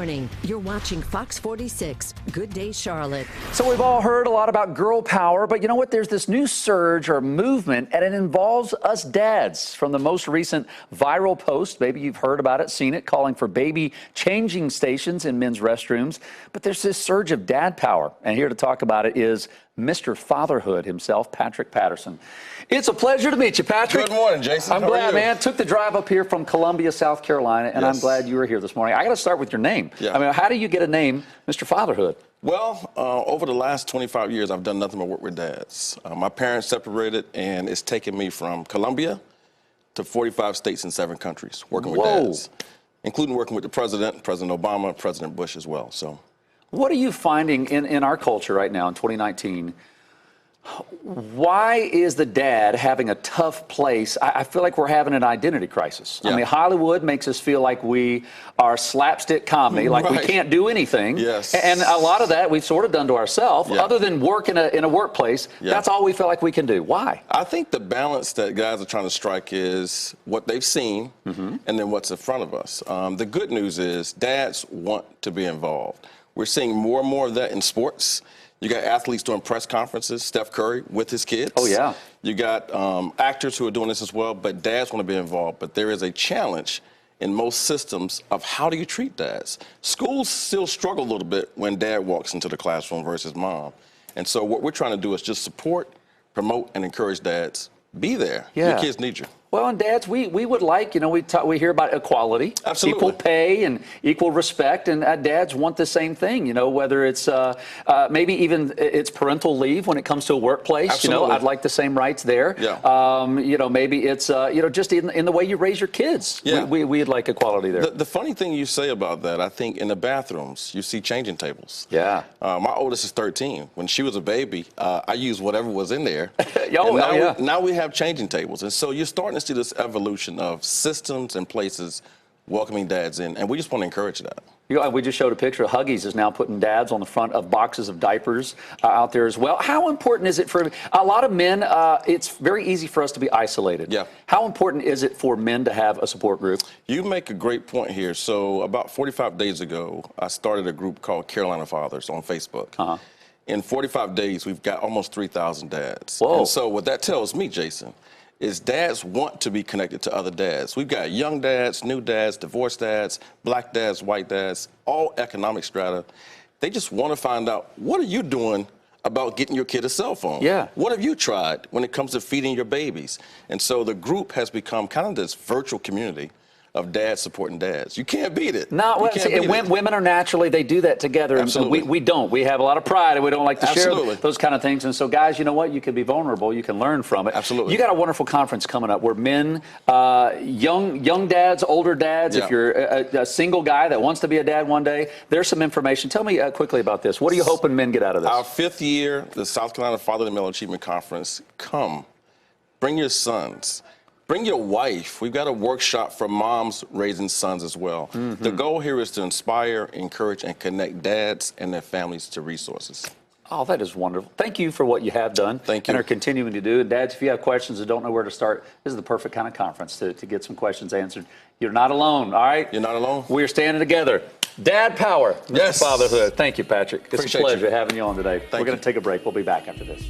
morning. You're watching Fox 46. Good Day, Charlotte. So we've all heard a lot about girl power, but you know what? There's this new surge or movement, and it involves us dads. From the most recent viral post, maybe you've heard about it, seen it, calling for baby changing stations in men's restrooms. But there's this surge of dad power, and here to talk about it is Mr. Fatherhood himself, Patrick Patterson. It's a pleasure to meet you, Patrick. Good morning, Jason. I'm glad, man. Took the drive up here from Columbia, South Carolina, and Yes. I'm glad you were here this morning. I got to start with your name. Yeah. I mean, how do you get a name, Mr. Fatherhood? Well, over the last 25 years, I've done nothing but work with dads. My parents separated, and it's taken me from Columbia to 45 states and 7 countries working with dads, including working with the president, President Obama, President Bush as well. So, what are you finding in our culture right now in 2019? Why is the dad having a tough place? I feel like we're having an identity crisis. Yeah. I mean, Hollywood makes us feel like we are slapstick comedy, like we can't do anything. Yes. And a lot of that we've sort of done to ourselves. Yeah. Other than work in a workplace, that's all we feel like we can do. Why? I think the balance that guys are trying to strike is what they've seen and then what's in front of us. The good news is dads want to be involved. We're seeing more and more of that in sports. You got athletes doing press conferences, Steph Curry with his kids. Oh, yeah. You got actors who are doing this as well, but dads want to be involved. But there is a challenge in most systems of how do you treat dads. Schools still struggle a little bit when dad walks into the classroom versus mom. And so what we're trying to do is just support, promote, and encourage dads. Be there. Yeah. Your kids need you. Well, and dads, we would like, you know, we hear about equality, Absolutely. equal pay and equal respect, and dads want the same thing, you know, whether it's maybe even it's parental leave when it comes to a workplace. Absolutely. You know, I'd like the same rights there. Yeah. You know, maybe it's, you know, just in the way you raise your kids. Yeah. We'd like equality there. The funny thing you say about that, I think in the bathrooms, you see changing tables. Yeah. My oldest is 13. When she was a baby, I used whatever was in there. Now we have changing tables. And so you're starting to see this evolution of systems and places welcoming dads in, and we just want to encourage that. You know, we just showed a picture of Huggies is now putting dads on the front of boxes of diapers out there as well. How important is it for a lot of men? It's very easy for us to be isolated. Yeah. How important is it for men to have a support group? You make a great point here. So about 45 days ago, I started a group called Carolina Fathers on Facebook. In 45 days, we've got almost 3,000 dads. Whoa. And so what that tells me, Jason, is dads want to be connected to other dads. We've got young dads, new dads, divorced dads, black dads, white dads, all economic strata. They just want to find out, what are you doing about getting your kid a cell phone? Yeah. What have you tried when it comes to feeding your babies? And so the group has become kind of this virtual community of dads supporting dads. You can't beat it. No, well, women are naturally, they do that together. Absolutely. And we don't. We have a lot of pride and we don't like to Absolutely. share those kind of things. And so, guys, you know what? You can be vulnerable. You can learn from it. Absolutely. You got a wonderful conference coming up where men, young dads, older dads, if you're a single guy that wants to be a dad one day, there's some information. Tell me quickly about this. What are you hoping men get out of this? Our 5th year, the South Carolina Fatherhood and Male Achievement Conference. Come. Bring your sons. Bring your wife. We've got a workshop for moms raising sons as well. The goal here is to inspire, encourage, and connect dads and their families to resources. Oh, that is wonderful. Thank you for what you have done. Thank you. And are continuing to do. And dads, if you have questions and don't know where to start, this is the perfect kind of conference to get some questions answered. You're not alone, all right? You're not alone. We are standing together. Dad power, Mr. Yes. Fatherhood. Thank you, Patrick. It's Appreciate a pleasure you. having you on today. We're going you. to take a break. We'll be back after this.